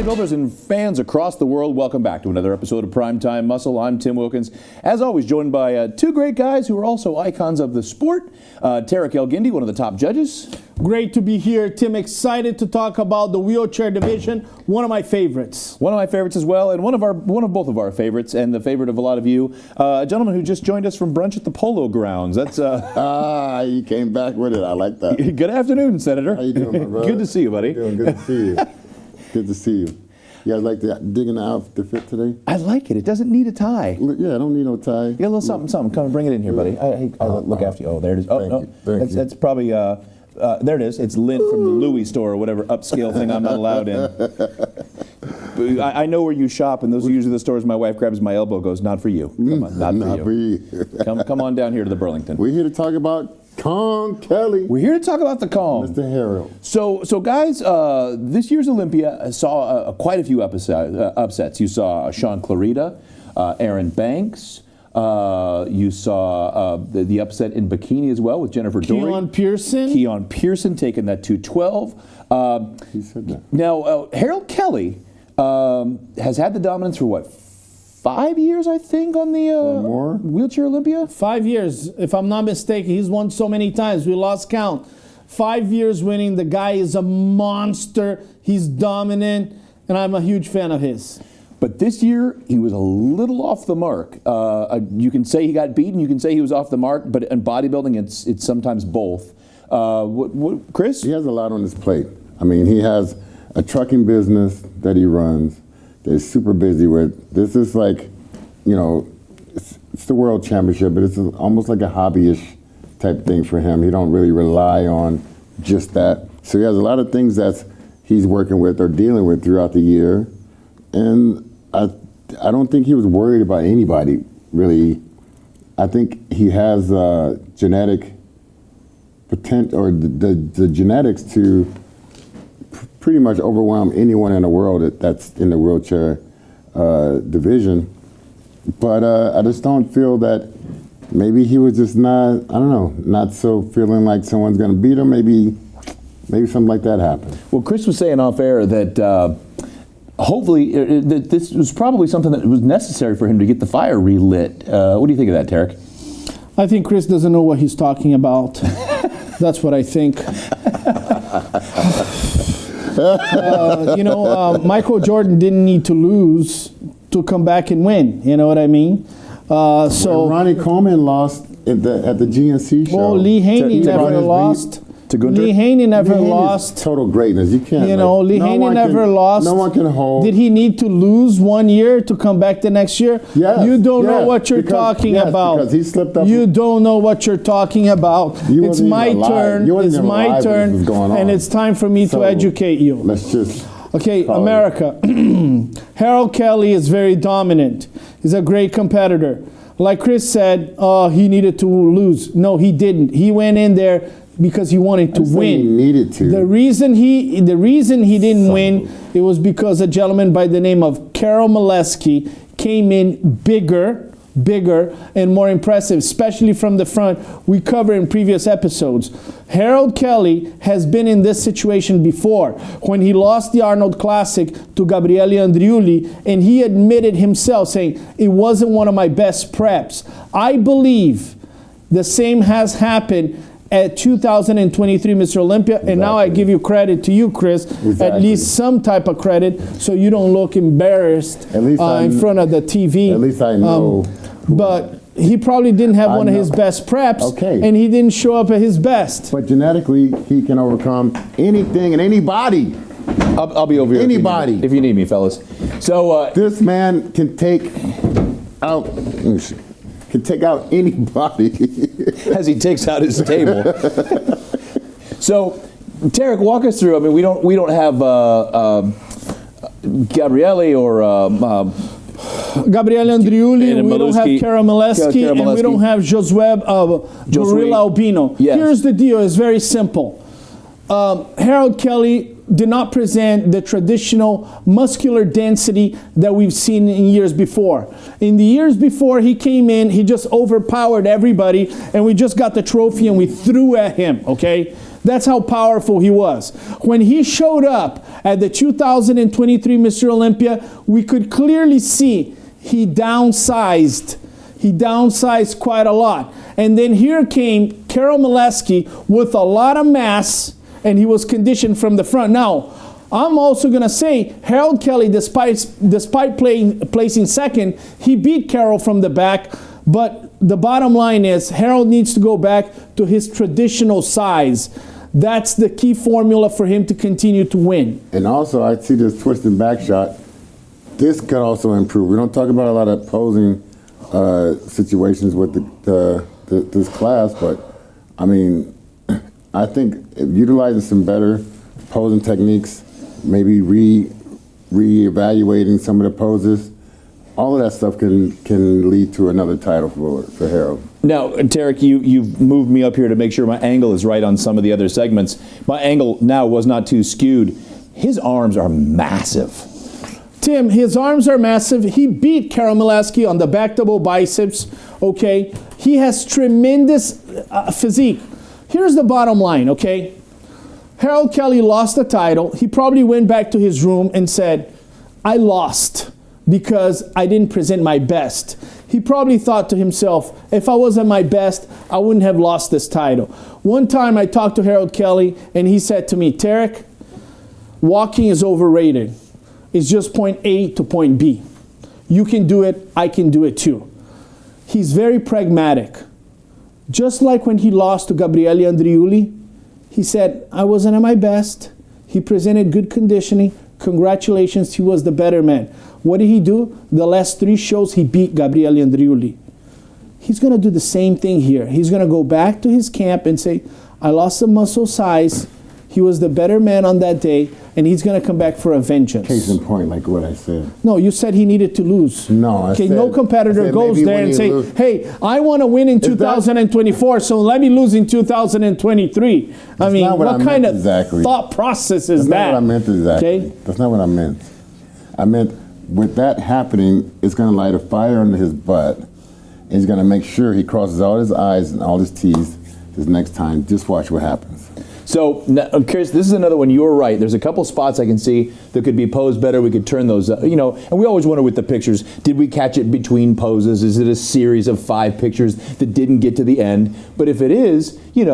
bodybuilders and fans across the world, welcome back to another episode of Primetime Muscle. I'm Tim Wilkins. As always, joined by two great guys who are also icons of the sport. Tarek El-Guindy, one of the top judges. Great to be here, Tim. Excited to talk about the wheelchair division. One of my favorites. One of my favorites as well, and one of both of our favorites, and the favorite of a lot of you. A gentleman who just joined us from brunch at the Polo Grounds. That's you came back with it. I like that. Good afternoon, Senator. How you doing, my brother? Good to see you, buddy. Good to see you. Good to see you. You guys like the digging out the fit today? I like it. It doesn't need a tie. Yeah, I don't need no tie. You got a little something. Come and bring it in here, buddy. I'll look after you. Oh, there it is. Oh, no. That's probably, there it is. It's lint from the Louis store or whatever upscale thing I'm not allowed in. I know where you shop, and those are usually the stores my wife grabs my elbow, goes, not for you. Come on, not for you. Come on down here to the Burlington. We're here to talk about Kong Kelly. We're here to talk about the Kong. Mr. Harold. So guys, this year's Olympia saw quite a few upsets. You saw Sean Clarita, Aaron Banks. You saw the upset in bikini as well with Jennifer Dory. Keon Pearson taking that 212. He said that. Now, Harold Kelly has had the dominance for what? 5 years, I think, on the wheelchair Olympia? 5 years. If I'm not mistaken, he's won so many times. We lost count. 5 years winning. The guy is a monster. He's dominant, and I'm a huge fan of his. But this year, he was a little off the mark. You can say he got beaten. You can say he was off the mark. But in bodybuilding, it's sometimes both. Chris? He has a lot on his plate. I mean, he has a trucking business that he runs. They're super busy with. This is like, it's the world championship, but it's almost like a hobbyish type thing for him. He don't really rely on just that. So he has a lot of things that he's working with or dealing with throughout the year. And I don't think he was worried about anybody, really. I think he has genetic potential, or the genetics to pretty much overwhelm anyone in the world that's in the wheelchair division. But I just don't feel that maybe he was just not so feeling like someone's going to beat him. Maybe something like that happened. Well, Chris was saying off air that hopefully that this was probably something that was necessary for him to get the fire relit. What do you think of that, Tarek? I think Chris doesn't know what he's talking about. That's what I think. Michael Jordan didn't need to lose to come back and win. You know what I mean? So Ronnie Coleman lost at the GNC show. Well, Lee Haney never lost. Lee Haney never lost. Total greatness. You can't. Lee Haney never lost. No one can hold. Did he need to lose 1 year to come back the next year? Yes. You don't know what you're talking about. Because he slipped up. You don't know what you're talking about. It's my turn. It's my turn. And it's time for me to educate you. Let's just. Okay, America. Harold Kelly is very dominant. He's a great competitor. Like Chris said, he needed to lose. No, he didn't. He went in there because he wanted to win. He needed to. The reason he didn't win, it was because a gentleman by the name of Karol Molesky came in bigger and more impressive, especially from the front. We covered in previous episodes. Harold Kelly has been in this situation before when he lost the Arnold Classic to Gabriele Andriuli, and he admitted himself saying, it wasn't one of my best preps. I believe the same has happened at 2023 Mr. Olympia, and now I give you credit to you, Chris, at least some type of credit, so you don't look embarrassed in front of the TV. At least I know. But he probably didn't have one of his best preps, and he didn't show up at his best. But genetically, he can overcome anything and anybody. I'll be over here. Anybody. If you need me, fellas. So this man can take out. Can take out anybody as he takes out his table. So, Tarek, walk us through. I mean, we don't have Gabriele or Gabriele Andriuli. We don't have Karol Molesky, and we don't have Josué Gorilla Albino. Yes. Here's the deal: it's very simple. Harold Kelly did not present the traditional muscular density that we've seen in years before. In the years before he came in, he just overpowered everybody, and we just got the trophy and we threw at him, okay? That's how powerful he was. When he showed up at the 2023 Mr. Olympia, we could clearly see he downsized. He downsized quite a lot. And then here came Karol Maleski with a lot of mass, and he was conditioned from the front. Now, I'm also going to say Harold Kelly, despite placing second, he beat Karol from the back. But the bottom line is Harold needs to go back to his traditional size. That's the key formula for him to continue to win. And also, I see this twisting back shot. This could also improve. We don't talk about a lot of posing situations with this class, but I mean, I think utilizing some better posing techniques, maybe re-evaluating some of the poses, all of that stuff can lead to another title for Harold. Now, Tarek, you've moved me up here to make sure my angle is right on some of the other segments. My angle now was not too skewed. His arms are massive. Tim, his arms are massive. He beat Karol Maleski on the back double biceps, okay? He has tremendous physique. Here's the bottom line, okay? Harold Kelly lost the title. He probably went back to his room and said, I lost because I didn't present my best. He probably thought to himself, if I was at my best, I wouldn't have lost this title. One time I talked to Harold Kelly and he said to me, Tarek, walking is overrated. It's just point A to point B. You can do it, I can do it too. He's very pragmatic. Just like when he lost to Gabriele Andriuli, he said, I wasn't at my best. He presented good conditioning. Congratulations, he was the better man. What did he do? The last 3 shows, he beat Gabriele Andriuli. He's going to do the same thing here. He's going to go back to his camp and say, I lost some muscle size. He was the better man on that day, and he's going to come back for a vengeance. Case in point, like what I said. No, you said he needed to lose. No, no competitor goes there and say, hey, I want to win in 2024, so let me lose in 2023. I mean, what kind of thought process is that? That's not what I meant exactly. Okay? That's not what I meant. I meant with that happening, it's going to light a fire under his butt, and he's going to make sure he crosses all his I's and all his T's his next time. Just watch what happens. So I'm curious, this is another one, you're right. There's a couple spots I can see that could be posed better. We could turn those, and we always wonder with the pictures, did we catch it between poses? Is it a series of 5 pictures that didn't get to the end? But if it is, he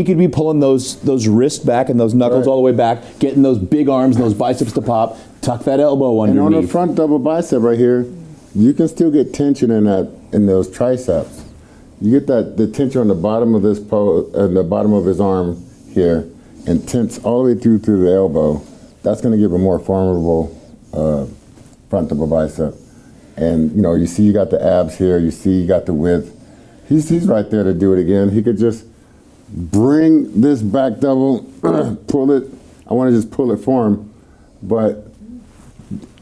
could be pulling those wrists back and those knuckles all the way back, getting those big arms and those biceps to pop, tuck that elbow underneath. And on the front double bicep right here, you can still get tension in those triceps. You get the tension on the bottom of this the bottom of his arm here, and tense all the way through to the elbow. That's going to give a more formidable front double bicep. And you see you got the abs here. You see you got the width. He's right there to do it again. He could just bring this back double, pull it. I want to just pull it for him, but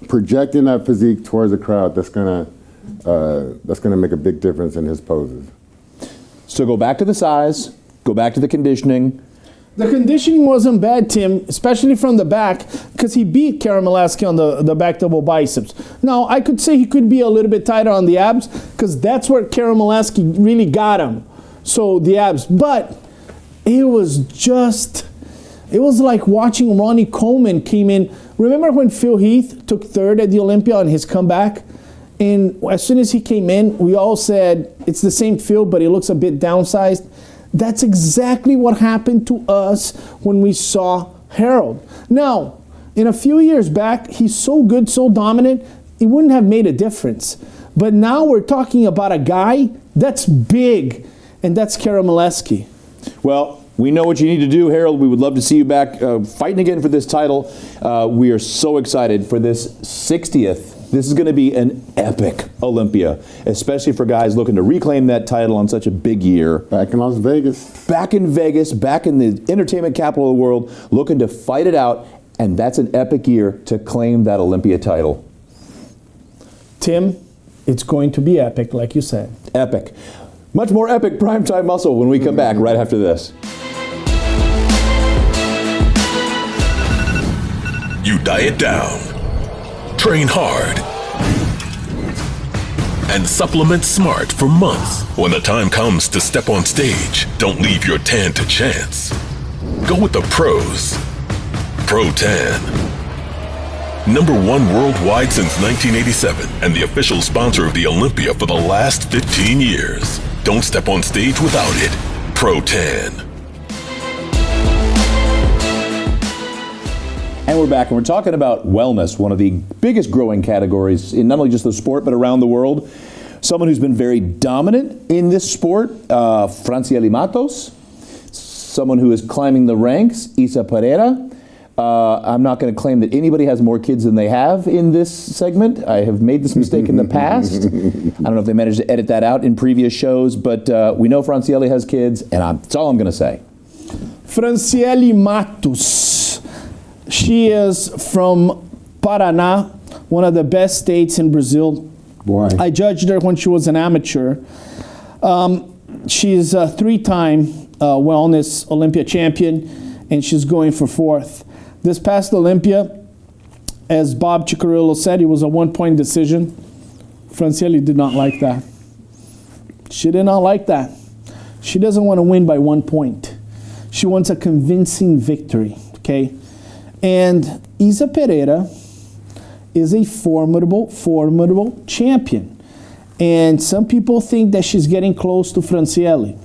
projecting that physique towards the crowd, that's gonna make a big difference in his poses. So go back to the size, go back to the conditioning. The conditioning wasn't bad, Tim, especially from the back, because he beat Karol Maleski on the back double biceps. Now, I could say he could be a little bit tighter on the abs, because that's where Karol Maleski really got him. So the abs, but it was like watching Ronnie Coleman came in. Remember when Phil Heath took 3rd at the Olympia on his comeback? And as soon as he came in, we all said, it's the same Phil, but he looks a bit downsized. That's exactly what happened to us when we saw Harold. Now, in a few years back, he's so good, so dominant, it wouldn't have made a difference. But now we're talking about a guy that's big, and that's Karol Maleski. Well, we know what you need to do, Harold. We would love to see you back fighting again for this title. We are so excited for this 60th. This is going to be an epic Olympia, especially for guys looking to reclaim that title on such a big year. Back in Las Vegas. Back in Vegas, back in the entertainment capital of the world, looking to fight it out, and that's an epic year to claim that Olympia title. Tim, it's going to be epic, like you said. Epic. Much more epic primetime muscle when we come back right after this. You diet down, train hard, and supplement smart for months. When the time comes to step on stage, don't leave your tan to chance. Go with the pros. Pro Tan. #1 worldwide since 1987 and the official sponsor of the Olympia for the last 15 years. Don't step on stage without it. Pro Tan. And we're back, and we're talking about wellness, one of the biggest growing categories in not only just the sport, but around the world. Someone who's been very dominant in this sport, Francielle Mattos. Someone who is climbing the ranks, Isa Pereira. I'm not going to claim that anybody has more kids than they have in this segment. I have made this mistake in the past. I don't know if they managed to edit that out in previous shows, but we know Francielle has kids, and that's all I'm going to say. Francielle Mattos. She is from Paraná, one of the best states in Brazil. Boy. I judged her when she was an amateur. She's a 3-time wellness Olympia champion, and she's going for 4th. This past Olympia, as Bob Ciccarello said, it was a 1-point decision. Francielle did not like that. She did not like that. She doesn't want to win by 1 point. She wants a convincing victory, okay? And Isa Pereira is a formidable champion. And some people think that she's getting close to Francielle.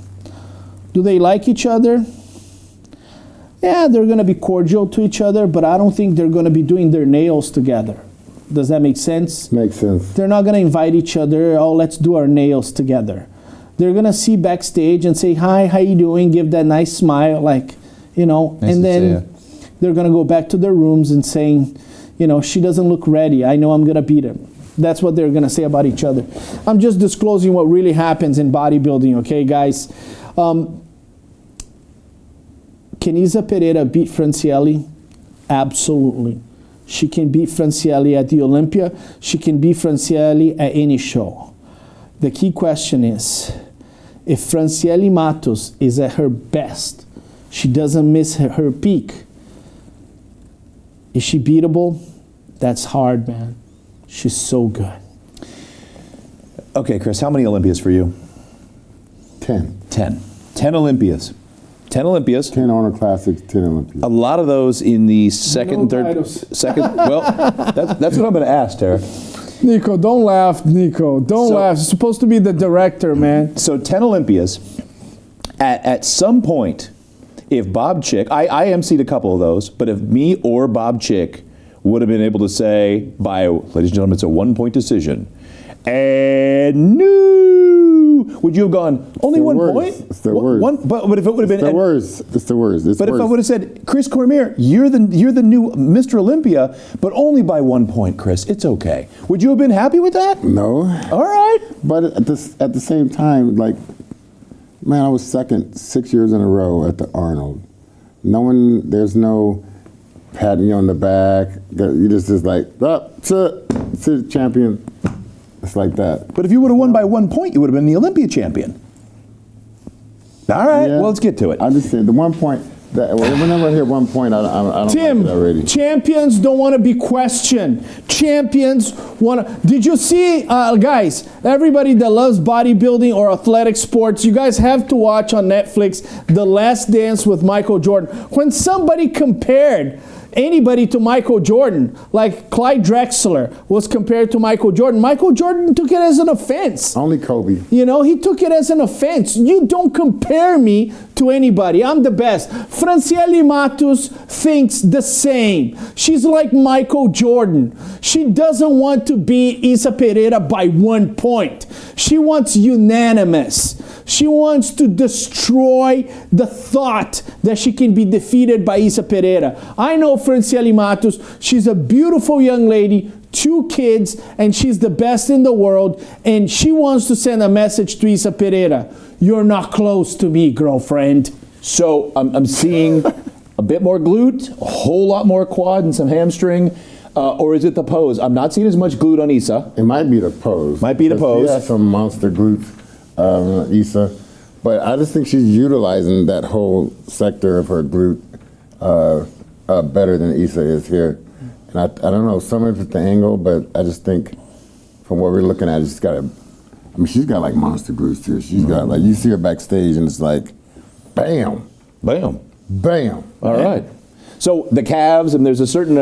Do they like each other? Yeah, they're going to be cordial to each other, but I don't think they're going to be doing their nails together. Does that make sense? Makes sense. They're not going to invite each other, oh, let's do our nails together. They're going to see backstage and say, hi, how you doing? Give that nice smile, like, you know, Nice and to see then ya. they're going to go back to their rooms and saying, you know, she doesn't look ready. I know I'm going to beat her. That's what they're going to say about each other. I'm just disclosing what really happens in bodybuilding, okay, guys? Can Isa Pereira beat Francielle? Absolutely. She can beat Francielle at the Olympia. She can beat Francielle at any show. The key question is, if Francielle Mattos is at her best, she doesn't miss her peak, is she beatable? That's hard, man. She's so good. Okay, Chris, how many Olympias for you? 10. 10. 10 Olympias. 10 Olympias. 10 Honor Classics, 10 Olympics. A lot of those in the second No and third. titles. Second. Well, that's what I'm going to ask, Tara. Nico, don't laugh, Nico. Don't laugh. You're supposed to be the director, man. So 10 Olympias. At some point, if Bob Chick, I emceed a couple of those, but if me or Bob Chick would have been able to say, ladies and gentlemen, it's a 1-point decision, and no, would you have gone only the 1 worst. point? It's the worst. But if it would have been It's the worst. It's the worst. It's But worse. if I would have said, Chris Cormier, you're the new Mr. Olympia, but only by 1 point, Chris, it's okay. Would you have been happy with that? No. All right. But at the same time, like, man, I was second 6 years in a row at the Arnold. There's no patting you on the back. You just like, champion. It's like that. But if you would have won by 1 point, you would have been the Olympia champion. All right, Yeah. well, let's get to it. I just said the 1 point. Whenever I hear 1 point, I don't Tim, like it already. champions don't want to be questioned. Champions want to. Did you see, guys, everybody that loves bodybuilding or athletic sports, you guys have to watch on Netflix The Last Dance with Michael Jordan. When somebody compared anybody to Michael Jordan, like Clyde Drexler was compared to Michael Jordan took it as an offense. Only Kobe. You know, he took it as an offense. You don't compare me to anybody. I'm the best. Francielle Mattos thinks the same. She's like Michael Jordan. She doesn't want to beat Isa Pereira by 1 point. She wants unanimous. She wants to destroy the thought that she can be defeated by Isa Pereira. I know Francielle Mattos. She's a beautiful young lady, 2 kids, and she's the best in the world. And she wants to send a message to Isa Pereira. You're not close to me, girlfriend. So I'm seeing a bit more glute, a whole lot more quad, and some hamstring. Or is it the pose? I'm not seeing as much glute on Isa. It might be the pose. Might be the pose. She has some monster glutes, Isa. But I just think she's utilizing that whole sector of her glute better than Isa is here. And I don't know, some of it's the angle, but I just think from what we're looking at, she's got like monster glutes too. She's got like, you see her backstage and it's like, bam. Bam. Bam. All right. So the calves, and there's a certain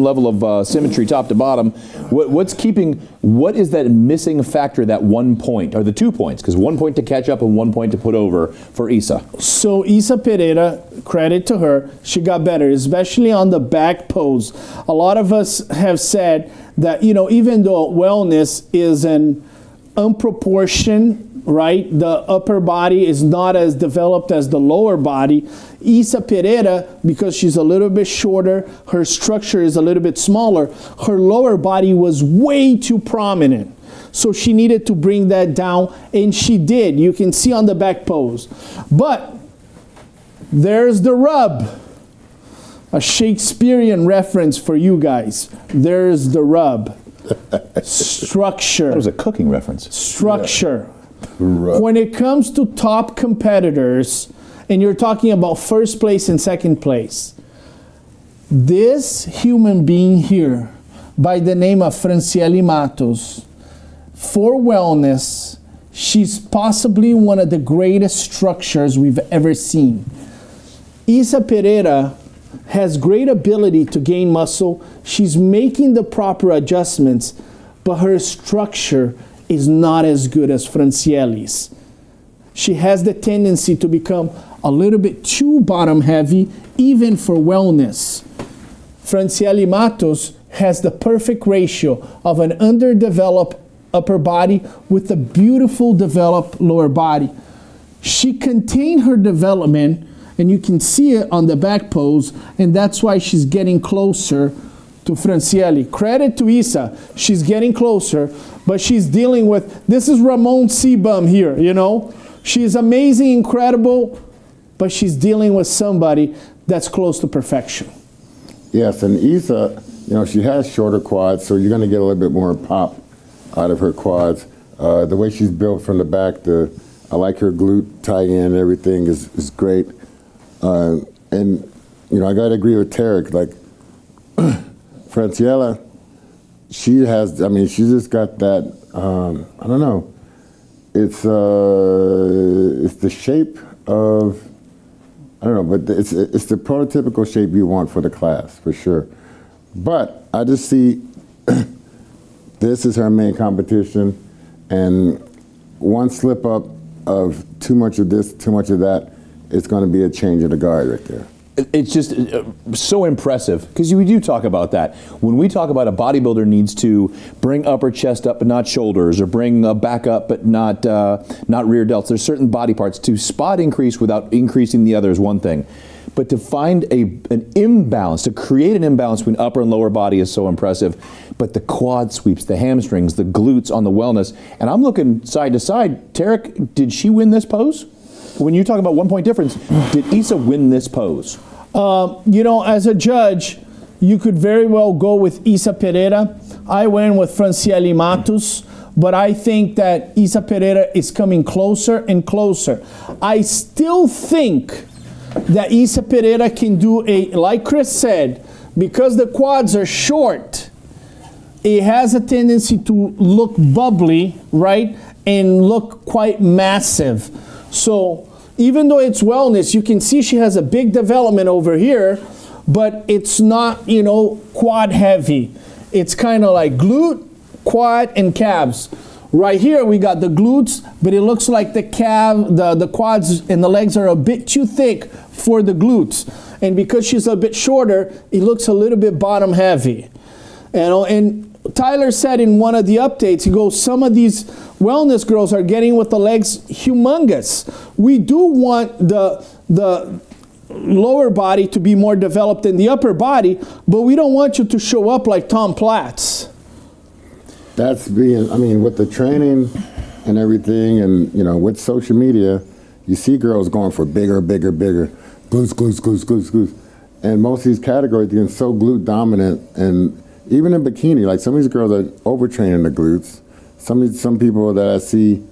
level of symmetry top to bottom. What is that missing factor, that 1 point, or the 2 points? Because 1 point to catch up and 1 point to put over for Isa. So Isa Pereira, credit to her, she got better, especially on the back pose. A lot of us have said that, even though wellness is an unproportioned, right? The upper body is not as developed as the lower body. Isa Pereira, because she's a little bit shorter, her structure is a little bit smaller, her lower body was way too prominent. So she needed to bring that down, and she did. You can see on the back pose. But there's the rub. A Shakespearean reference for you guys. There's the rub. Structure. That was a cooking reference. Structure. Yeah. When it comes to top competitors, and you're talking about first place and second place, this human being here, by the name of Francielle Mattos, for wellness, she's possibly one of the greatest structures we've ever seen. Isa Pereira has great ability to gain muscle. She's making the proper adjustments, but her structure is not as good as Francielle's. She has the tendency to become a little bit too bottom heavy, even for wellness. Francielle Mattos has the perfect ratio of an underdeveloped upper body with a beautiful developed lower body. She contained her development, and you can see it on the back pose, and that's why she's getting closer to Francielle. Credit to Isa, she's getting closer, but she's dealing with, this is Ramon Sebum here, She's amazing, incredible, but she's dealing with somebody that's close to perfection. Yes, and Isa, she has shorter quads, so you're going to get a little bit more pop out of her quads. The way she's built from the back, I like her glute tie-in, everything is great. And, I got to agree with Tarek, like, Francielle, she just got that, I don't know, it's the shape of, I don't know, but it's the prototypical shape you want for the class, for sure. But I just see this is her main competition, and one slip up of too much of this, too much of that, it's going to be a change of the guard right there. It's just so impressive, because we do talk about that. When we talk about a bodybuilder needs to bring upper chest up but not shoulders, or bring a back up but not rear delts, there's certain body parts. To spot increase without increasing the other is one thing. But to find an imbalance, to create an imbalance between upper and lower body is so impressive. But the quad sweeps, the hamstrings, the glutes on the wellness, and I'm looking side to side. Tarek, did she win this pose? When you talk about 1 point difference, did Isa win this pose? As a judge, you could very well go with Isa Pereira. I went with Francielle Mattos, but I think that Isa Pereira is coming closer and closer. I still think that Isa Pereira can do like Chris said, because the quads are short, it has a tendency to look bubbly, right? And look quite massive. So even though it's wellness, you can see she has a big development over here, but it's not, quad heavy. It's kind of like glute, quad, and calves. Right here we got the glutes, but it looks like the quads and the legs are a bit too thick for the glutes. And because she's a bit shorter, it looks a little bit bottom heavy. And Tyler said in one of the updates, he goes, some of these wellness girls are getting with the legs humongous. We do want the lower body to be more developed than the upper body, but we don't want you to show up like Tom Platz. That's with the training and everything, and with social media, you see girls going for bigger, glutes. And most of these categories are getting so glute dominant, and even in bikini, like some of these girls are overtraining the glutes. Some people that I see,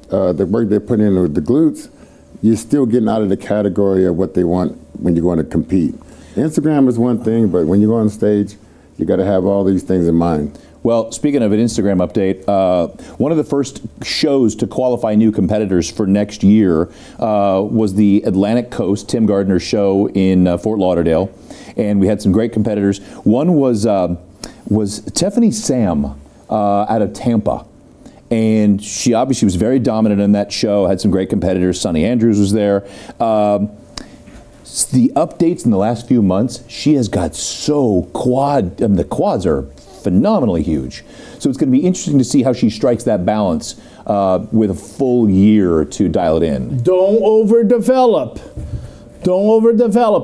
the work they put in with the glutes, you're still getting out of the category of what they want when you're going to compete. Instagram is one thing, but when you go on stage, you got to have all these things in mind. Well, speaking of an Instagram update, one of the first shows to qualify new competitors for next year was the Atlantic Coast Tim Gardner show in Fort Lauderdale, and we had some great competitors. One was Tiffany Sam out of Tampa, and she obviously was very dominant in that show. Had some great competitors. Sonny Andrews was there. The updates in the last few months, she has got so the quads are phenomenally huge. So it's going to be interesting to see how she strikes that balance with a full year to dial it in. Don't overdevelop.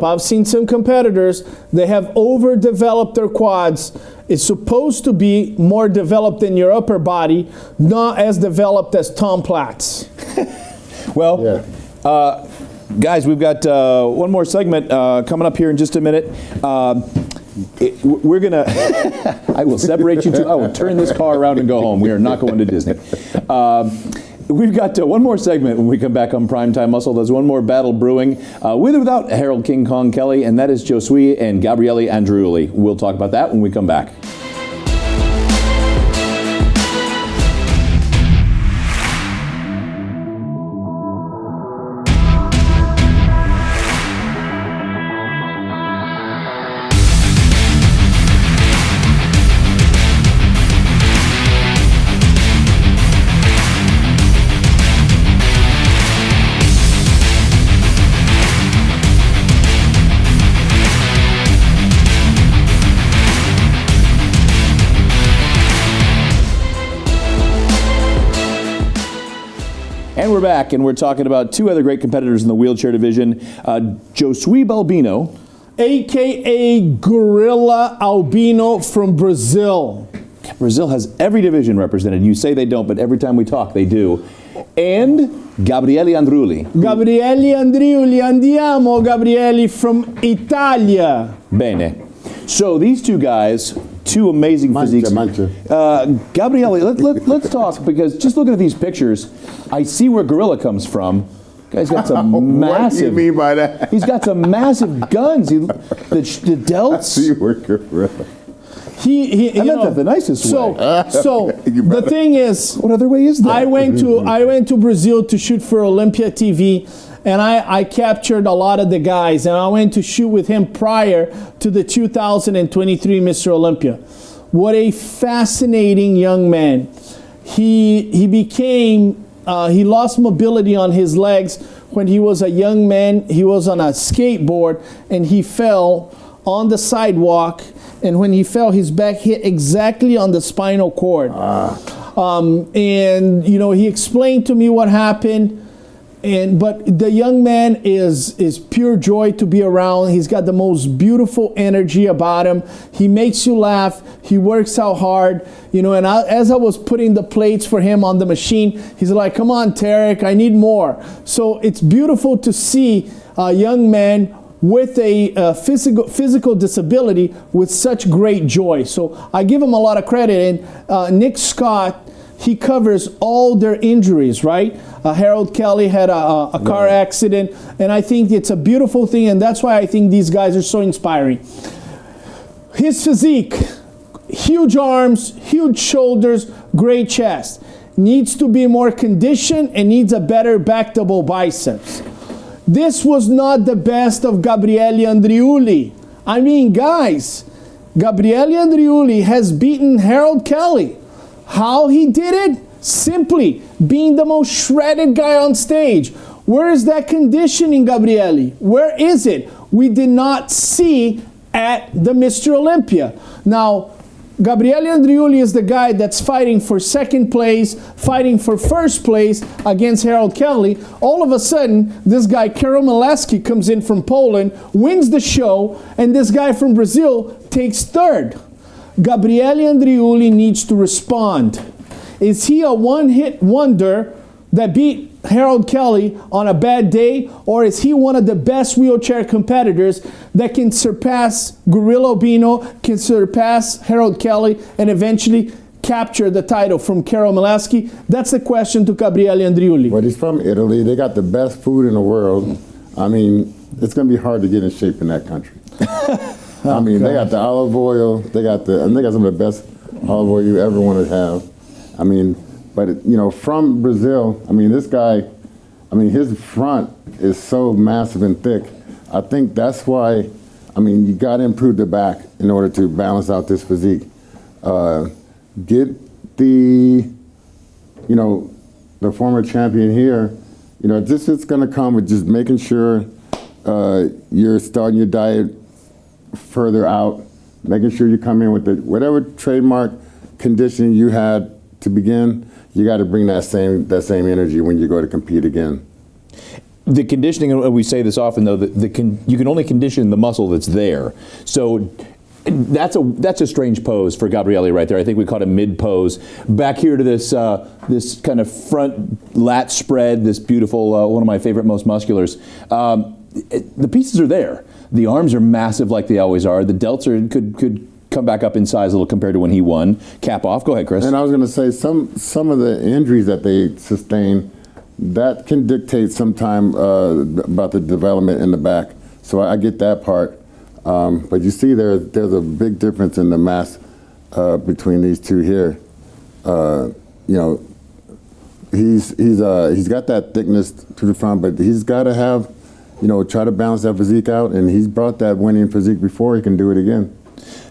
I've seen some competitors, they have overdeveloped their quads. It's supposed to be more developed than your upper body, not as developed as Tom Platz. Well, yeah. Guys, we've got one more segment coming up here in just a minute. We're gonna. I will separate you two. I will turn this car around and go home. We are not going to Disney. We've got one more segment when we come back on Primetime Muscle. There's one more battle brewing with or without Harold King Kong Kelly, and that is Josue and Gabriele Andriuli. We'll talk about that when we come back. And we're back, and we're talking about two other great competitors in the wheelchair division. Josue Balbino, a.k.a. Gorilla Albino from Brazil. Brazil has every division represented. You say they don't, but every time we talk, they do. And Gabriele Andriuli. Andiamo, Gabriele from Italia. Bene. So these two guys, two amazing physiques. Gabriele, let's talk, because just looking at these pictures, I see where Gorilla comes from. Guy's got some massive. What do you mean by that? He's got some massive guns. The delts. I see where Gorilla. I meant that the nicest way. So the thing is, what other way is there? I went to Brazil to shoot for Olympia TV, and I captured a lot of the guys, and I went to shoot with him prior to the 2023 Mr. Olympia. What a fascinating young man. He lost mobility on his legs when he was a young man. He was on a skateboard and he fell on the sidewalk, and when he fell, his back hit exactly on the spinal cord. And he explained to me what happened. But the young man is pure joy to be around. He's got the most beautiful energy about him. He makes you laugh. He works out hard. And as I was putting the plates for him on the machine, he's like, "Come on, Tarek, I need more." So it's beautiful to see a young man with a physical disability with such great joy. So I give him a lot of credit. And Nick Scott, he covers all their injuries, right? Harold Kelly had a car accident, and I think it's a beautiful thing, and that's why I think these guys are so inspiring. His physique, huge arms, huge shoulders, great chest. Needs to be more conditioned and needs a better back double biceps. This was not the best of Gabriele Andriuli. I mean, guys, Gabriele Andriuli has beaten Harold Kelly. How he did it? Simply being the most shredded guy on stage. Where is that conditioning, Gabriele? Where is it? We did not see at the Mr. Olympia. Now, Gabriele Andriuli is the guy that's fighting for second place, fighting for first place against Harold Kelly. All of a sudden, this guy, Karol Maleski, comes in from Poland, wins the show, and this guy from Brazil takes third. Gabriele Andriuli needs to respond. Is he a one-hit wonder that beat Harold Kelly on a bad day, or is he one of the best wheelchair competitors that can surpass Gorilla Albino, can surpass Harold Kelly, and eventually capture the title from Karol Maleski? That's the question to Gabriele Andriuli. But he's from Italy. They got the best food in the world. I mean, it's going to be hard to get in shape in that country. I mean, they got the olive oil. They got some of the best all you ever want to have. I mean, but from Brazil, I mean, this guy, I mean, his front is so massive and thick. I think that's why, I mean, you got to improve the back in order to balance out this physique. Get the former champion here, this is going to come with just making sure you're starting your diet further out, making sure you come in with whatever trademark conditioning you had to begin. You got to bring that same energy when you go to compete again. The conditioning, we say this often though, you can only condition the muscle that's there. So that's a strange pose for Gabriele right there. I think we caught a mid pose. Back here to this this kind of front lat spread, this beautiful, one of my favorite, most musculars. The pieces are there. The arms are massive like they always are. The delts could come back up in size a little compared to when he won. Cap off. Go ahead, Chris. And I was going to say some of the injuries that they sustain, that can dictate sometime about the development in the back. So I get that part. But you see there's a big difference in the mass between these two here. He's got that thickness to the front, but he's got to have, try to balance that physique out, and he's brought that winning physique before. He can do it again.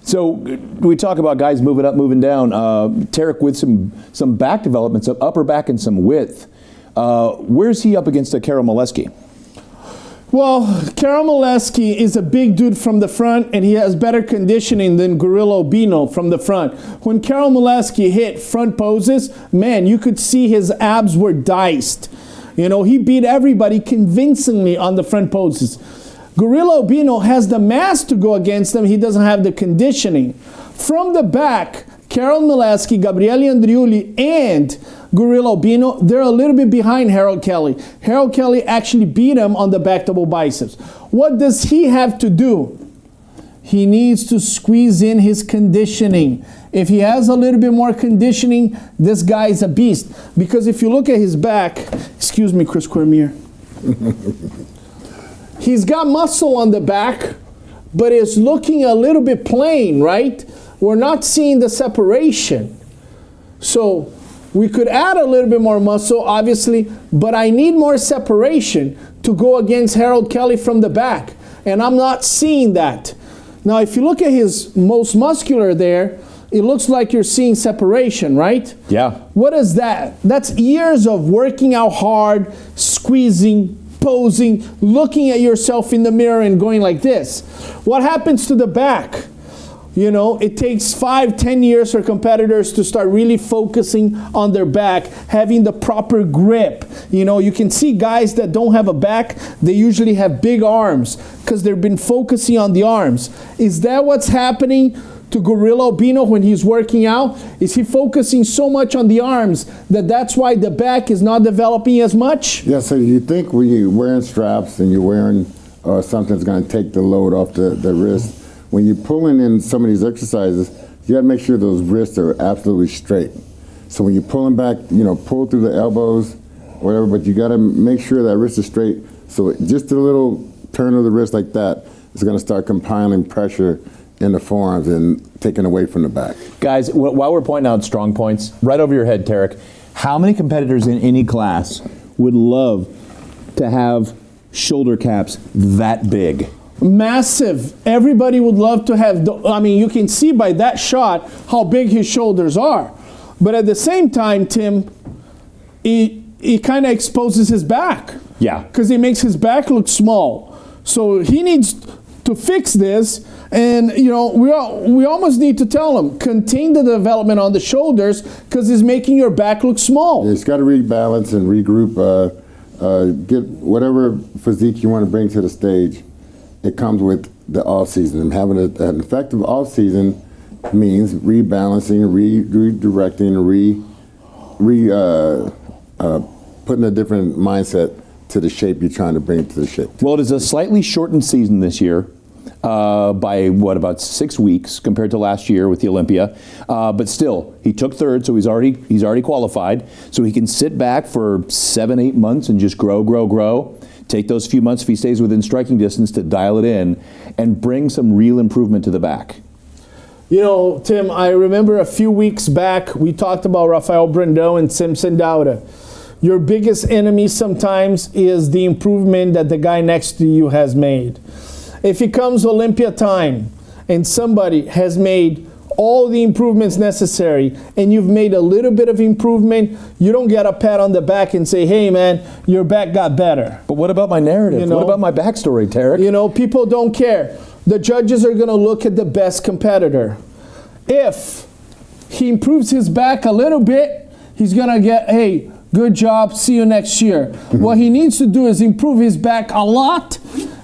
So we talk about guys moving up, moving down. Tarek with some back developments, upper back and some width. Where's he up against Karol Maleski? Well, Karol Maleski is a big dude from the front, and he has better conditioning than Gorilla Obino from the front. When Karol Maleski hit front poses, man, you could see his abs were diced. He beat everybody convincingly on the front poses. Gorilla Obino has the mass to go against him. He doesn't have the conditioning. From the back, Karol Maleski, Gabriele Andriuli, and Gorilla Obino, they're a little bit behind Harold Kelly. Harold Kelly actually beat him on the back double biceps. What does he have to do? He needs to squeeze in his conditioning. If he has a little bit more conditioning, this guy is a beast. Because if you look at his back, excuse me, Chris Cormier, he's got muscle on the back, but it's looking a little bit plain, right? We're not seeing the separation. So we could add a little bit more muscle, obviously, but I need more separation to go against Harold Kelly from the back, and I'm not seeing that. Now, if you look at his most muscular there, it looks like you're seeing separation, right? Yeah. What is that? That's years of working out hard, squeezing, posing, looking at yourself in the mirror and going like this. What happens to the back? It takes 5-10 years for competitors to start really focusing on their back, having the proper grip. You can see guys that don't have a back, they usually have big arms because they've been focusing on the arms. Is that what's happening to Gorilla Obino when he's working out? Is he focusing so much on the arms that's why the back is not developing as much? Yeah, so you think when you're wearing straps and you're wearing something that's going to take the load off the wrist, when you're pulling in some of these exercises, you got to make sure those wrists are absolutely straight. So when you're pulling back, pull through the elbows, whatever, but you got to make sure that wrist is straight. So just a little turn of the wrist like that is going to start compiling pressure in the forearms and taking away from the back. Guys, while we're pointing out strong points, right over your head, Tarek, how many competitors in any class would love to have shoulder caps that big? Massive. Everybody would love to have, you can see by that shot how big his shoulders are. But at the same time, Tim, he kind of exposes his back. Yeah. Because he makes his back look small. So he needs to fix this. And, we almost need to tell him, contain the development on the shoulders because it's making your back look small. Yeah, he's got to rebalance and regroup, get whatever physique you want to bring to the stage. It comes with the off season, and having an effective off season means rebalancing, redirecting, putting a different mindset to the shape you're trying to bring to the shape. Well, it is a slightly shortened season this year by about 6 weeks compared to last year with the Olympia. But still, he took third, so he's already qualified. So he can sit back for 7-8 months and just grow. Take those few months if he stays within striking distance to dial it in and bring some real improvement to the back. You know, Tim, I remember a few weeks back, we talked about Rafael Brandão and Simpson Dauda. Your biggest enemy sometimes is the improvement that the guy next to you has made. If it comes Olympia time and somebody has made all the improvements necessary and you've made a little bit of improvement, you don't get a pat on the back and say, hey man, your back got better. But what about my narrative? You know, what about my backstory, Tarek? You know, people don't care. The judges are going to look at the best competitor. If he improves his back a little bit, he's going to get, hey, good job, see you next year. What he needs to do is improve his back a lot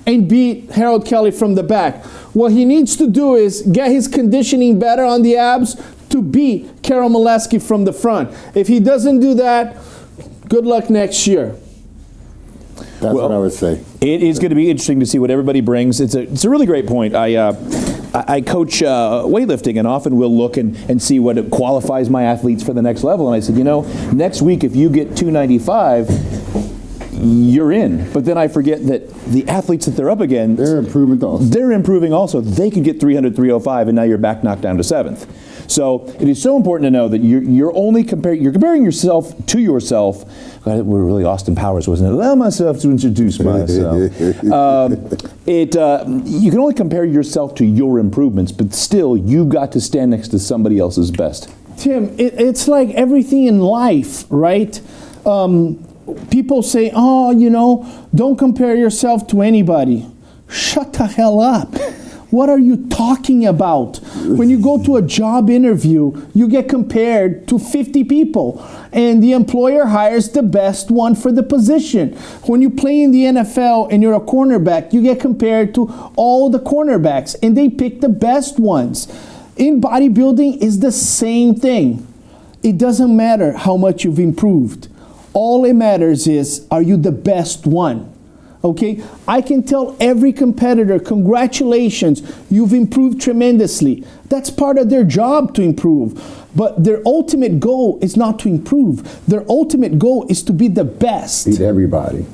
and beat Harold Kelly from the back. What he needs to do is get his conditioning better on the abs to beat Karol Maleski from the front. If he doesn't do that, good luck next year. That's what I would say. It is going to be interesting to see what everybody brings. It's a really great point. I coach weightlifting, and often we'll look and see what qualifies my athletes for the next level. And I said, you know, next week if you get 295, you're in. But then I forget that the athletes that they're up against, they're improving also. They're improving also. They could get 300, 305, and now you're back knocked down to 7th. So it is so important to know that you're comparing yourself to yourself. God, we're really Austin Powers, wasn't it? Allow myself to introduce myself. You can only compare yourself to your improvements, but still, you've got to stand next to somebody else's best. Tim, it's like everything in life, right? People say, oh, you know, don't compare yourself to anybody. Shut the hell up. What are you talking about? When you go to a job interview, you get compared to 50 people, and the employer hires the best one for the position. When you play in the NFL and you're a cornerback, you get compared to all the cornerbacks, and they pick the best ones. In bodybuilding, it's the same thing. It doesn't matter how much you've improved. All it matters is, are you the best one? Okay, I can tell every competitor, congratulations, you've improved tremendously. That's part of their job to improve. But their ultimate goal is not to improve. Their ultimate goal is to be the best. Beat everybody.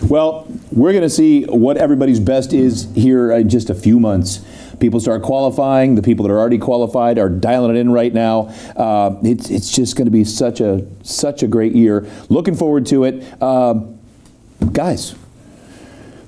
Well, we're going to see what everybody's best is here in just a few months. People start qualifying. The people that are already qualified are dialing it in right now. It's just going to be such a great year. Looking forward to it. Guys,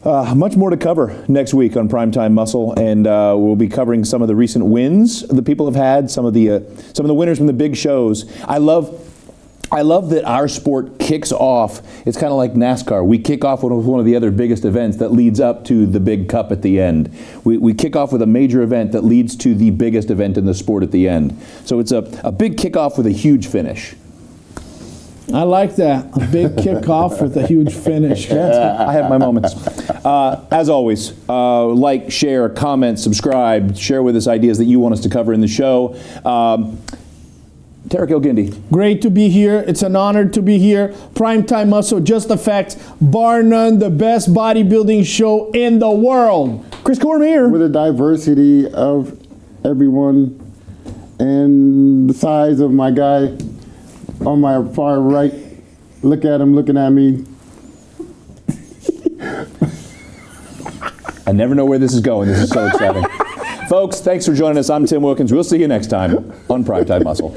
much more to cover next week on Primetime Muscle, and we'll be covering some of the recent wins the people have had, some of the winners from the big shows. I love that our sport kicks off. It's kind of like NASCAR. We kick off with one of the other biggest events that leads up to the big cup at the end. We kick off with a major event that leads to the biggest event in the sport at the end. So it's a big kickoff with a huge finish. I like that. A big kickoff with a huge finish. Yeah, I have my moments. As always, like, share, comment, subscribe, share with us ideas that you want us to cover in the show. Tarek El-Guindy. Great to be here. It's an honor to be here. Primetime Muscle, just the facts, bar none, the best bodybuilding show in the world. Chris Cormier. With a diversity of everyone and the size of my guy on my far right. Look at him looking at me. I never know where this is going. This is so exciting. Folks, thanks for joining us. I'm Tim Wilkins. We'll see you next time on Primetime Muscle.